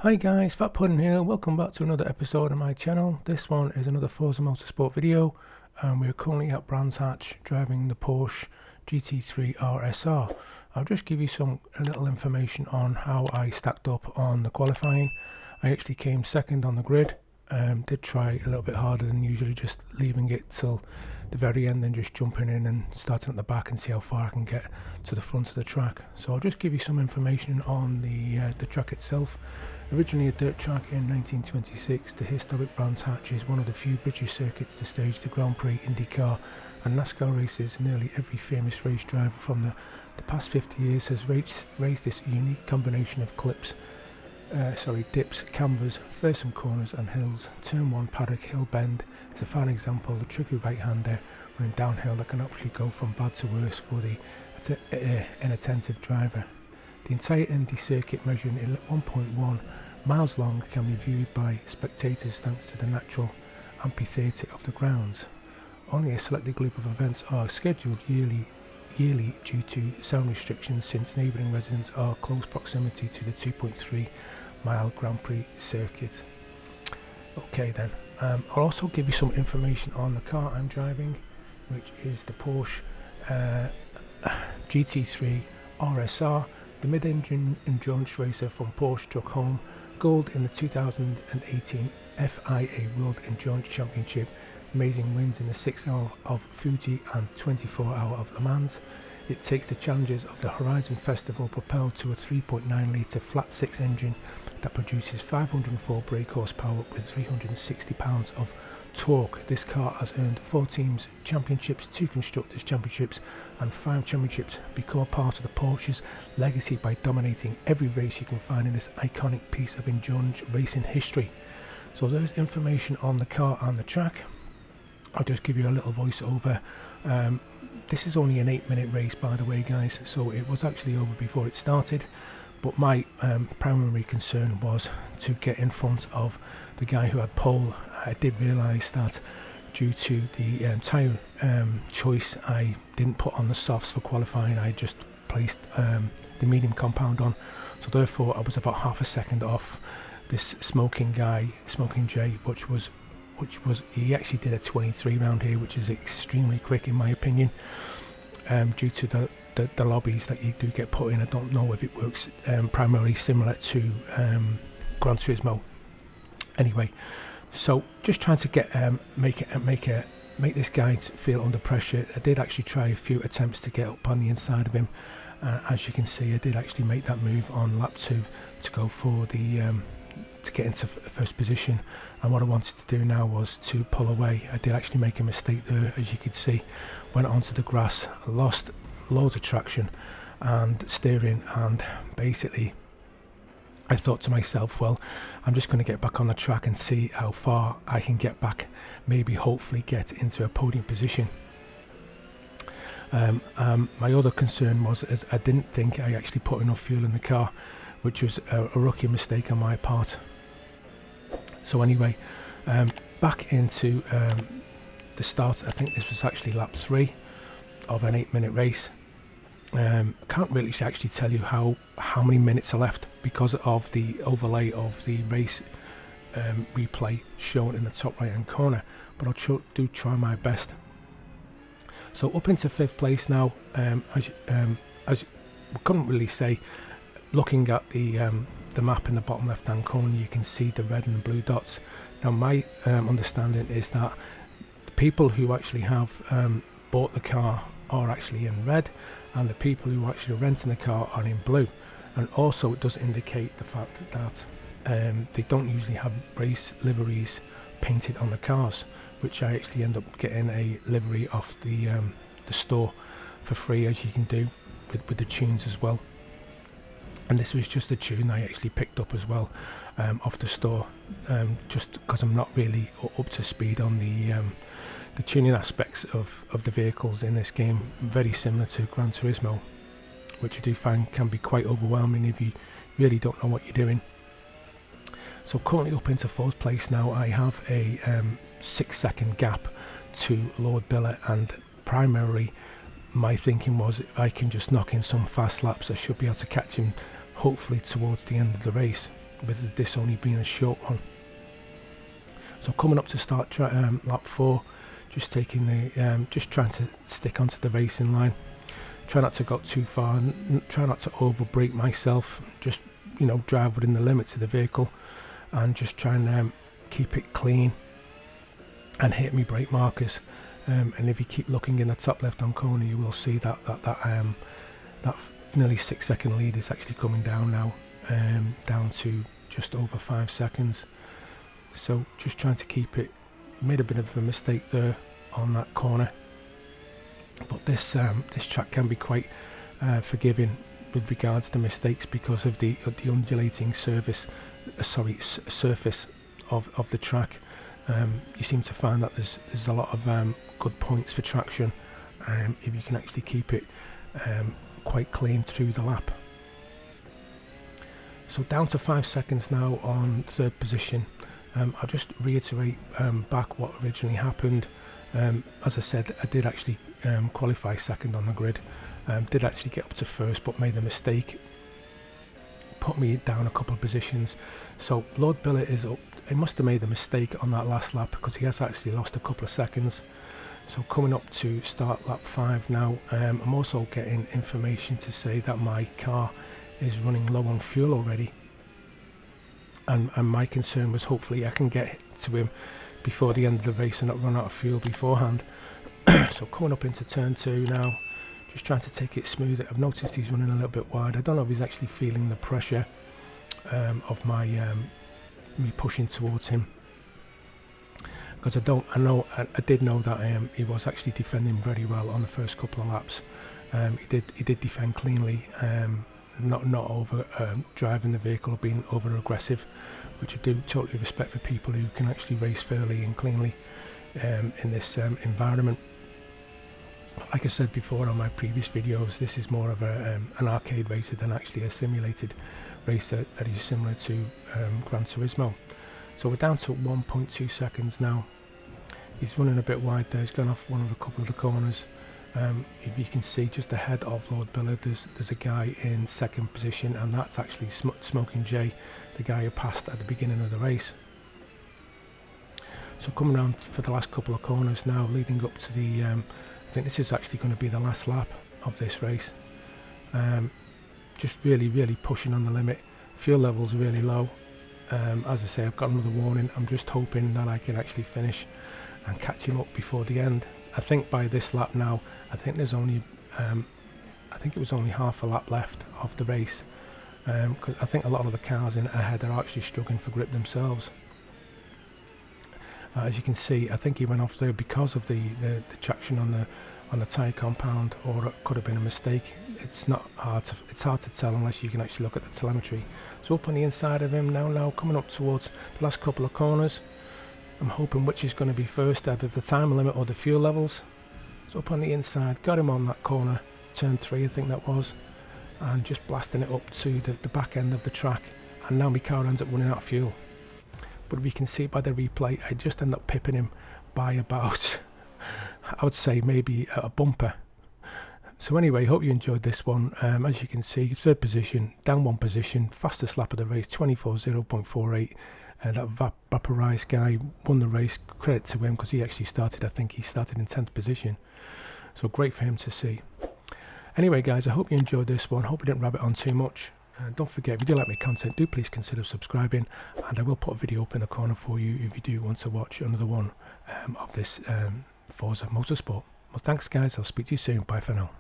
Hi guys, Pudn here. Welcome back to another episode of my channel. This one is another Forza Motorsport video, and we're currently at Brands Hatch driving the Porsche GT3 RSR. I'll just give you a little information on how I stacked up on the qualifying. I actually came second on the grid. Did try a little bit harder than usually, just leaving it till the very end and just jumping in and starting at the back and see how far I can get to the front of the track. So I'll just give you some information on the track itself. Originally a dirt track in 1926, the historic Brands Hatch is one of the few British circuits to stage the Grand Prix, IndyCar and NASCAR races. Nearly every famous race driver from the past 50 years has raced this unique combination of dips, cambers, fearsome corners and hills. Turn 1 paddock hill bend is a fine example. The tricky right-hander running downhill that can actually go from bad to worse for the inattentive driver. The entire Indy circuit, measuring 1.1 miles long, can be viewed by spectators thanks to the natural amphitheatre of the grounds. Only a selected group of events are scheduled yearly due to sound restrictions, since neighbouring residents are close proximity to the 2.3 mile Grand Prix circuit. Okay then, I'll also give you some information on the car I'm driving, which is the Porsche GT3 RSR, the mid-engine endurance racer from Porsche. Took home gold in the 2018 FIA World Endurance Championship. Amazing wins in the 6 hour of Fuji and 24 hour of Le Mans. It takes the challenges of the Horizon Festival, propelled to a 3.9 litre flat 6 engine that produces 504 brake horsepower with 360 pounds of torque. This car has earned 4 teams championships, 2 constructors championships and 5 championships, become a part of the Porsche's legacy by dominating every race you can find in this iconic piece of endurance racing history. So there's information on the car and the track. I'll just give you a little voiceover. This is only an 8-minute race, by the way guys, so it was actually over before it started, but my primary concern was to get in front of the guy who had pole. I did realise that due to the tyre choice, I didn't put on the softs for qualifying. I just placed the medium compound on, so therefore I was about half a second off this Smoking Jay, which was he actually did a 23 round here, which is extremely quick in my opinion, due to the lobbies that you do get put in. I don't know if it works primarily similar to Gran Turismo. Anyway, so just trying to get make this guy feel under pressure. I did actually try a few attempts to get up on the inside of him. As you can see, I did actually make that move on lap 2 to go for the to get into first position, and what I wanted to do now was to pull away. I did actually make a mistake there, as you could see. Went onto the grass, lost loads of traction and steering, and basically I thought to myself, well, I'm just going to get back on the track and see how far I can get back, maybe hopefully get into a podium position. My other concern was, as I didn't think I actually put enough fuel in the car, which was a rookie mistake on my part. So anyway, back into the start. I think this was actually lap 3 of an 8-minute race. I can't really actually tell you how many minutes are left because of the overlay of the race replay shown in the top right hand corner, but I'll do try my best. So up into 5th place now. As we couldn't really say, looking at the map in the bottom left hand corner, you can see the red and blue dots. Now my understanding is that the people who actually have bought the car are actually in red, and the people who are actually renting the car are in blue. And also it does indicate the fact that they don't usually have race liveries painted on the cars, which I actually end up getting a livery off the store for free, as you can do with the tunes as well. And this was just a tune I actually picked up as well off the store, just because I'm not really up to speed on the tuning aspects of the vehicles in this game. Very similar to Gran Turismo, which I do find can be quite overwhelming if you really don't know what you're doing. So currently up into 4th place now. I have a 6-second gap to Lord Biller, and primarily my thinking was, if I can just knock in some fast laps, I should be able to catch him hopefully towards the end of the race. with this only being a short one. So coming up to start lap 4, just taking the just trying to stick onto the racing line, try not to go too far and try not to over brake myself, just drive within the limits of the vehicle and just try and keep it clean and hit me brake markers. And if you keep looking in the top left hand corner, you will see that nearly 6-second lead is actually coming down now, down to just over 5 seconds. So just trying to keep it. Made a bit of a mistake there on that corner, but this track can be quite forgiving with regards to mistakes because of the undulating surface of the track. You seem to find that there's a lot of good points for traction if you can actually keep it quite clean through the lap. So down to 5 seconds now on 3rd position. I'll just reiterate back what originally happened. As I said, I did actually qualify 2nd on the grid, did actually get up to 1st but made a mistake, put me down a couple of positions. So Lord Billet is up. He must have made a mistake on that last lap because he has actually lost a couple of seconds. So coming up to start lap 5 now, I'm also getting information to say that my car is running low on fuel already, and my concern was hopefully I can get to him before the end of the race and not run out of fuel beforehand. So coming up into turn 2 now, just trying to take it smooth. I've noticed he's running a little bit wide. I don't know if he's actually feeling the pressure of my me pushing towards him, because I did know that he was actually defending very well on the first couple of laps. He did defend cleanly, not over driving the vehicle or being over aggressive, which I do totally respect for people who can actually race fairly and cleanly in this environment. Like I said before on my previous videos, this is more of an arcade racer than actually a simulated racer that is similar to Gran Turismo. So we're down to 1.2 seconds now. He's running a bit wide there. He's gone off one of a couple of the corners. If you can see just ahead of Lord Billet, there's a guy in 2nd position, and that's actually Smoking Jay, the guy who passed at the beginning of the race. So coming around for the last couple of corners now, leading up to the I think this is actually going to be the last lap of this race. Just really pushing on the limit. Fuel levels really low. As I say, I've got another warning. I'm just hoping that I can actually finish and catch him up before the end. I think by this lap now, I think there's only I think it was only half a lap left of the race, because I think a lot of the cars in ahead are actually struggling for grip themselves. As you can see, I think he went off there because of the traction on the tyre compound, or it could have been a mistake. It's hard to tell unless you can actually look at the telemetry. So up on the inside of him now coming up towards the last couple of corners. I'm hoping which is going to be first, either the time limit or the fuel levels. So up on the inside, got him on that corner, turn 3 I think that was, and just blasting it up to the back end of the track, and now my car ends up running out of fuel. But we can see by the replay, I just end up pipping him by about, I would say maybe a bumper. So anyway, hope you enjoyed this one. As you can see, 3rd position, down 1 position, fastest lap of the race, 24:0.48. That Vaporized guy won the race. Credit to him because he actually started, I think he started in 10th position. So great for him to see. Anyway guys, I hope you enjoyed this one. Hope I didn't rabbit on too much. Don't forget, if you do like my content, do please consider subscribing, and I will put a video up in the corner for you if you do want to watch another one of this Forza Motorsport. Well, thanks guys, I'll speak to you soon. Bye for now.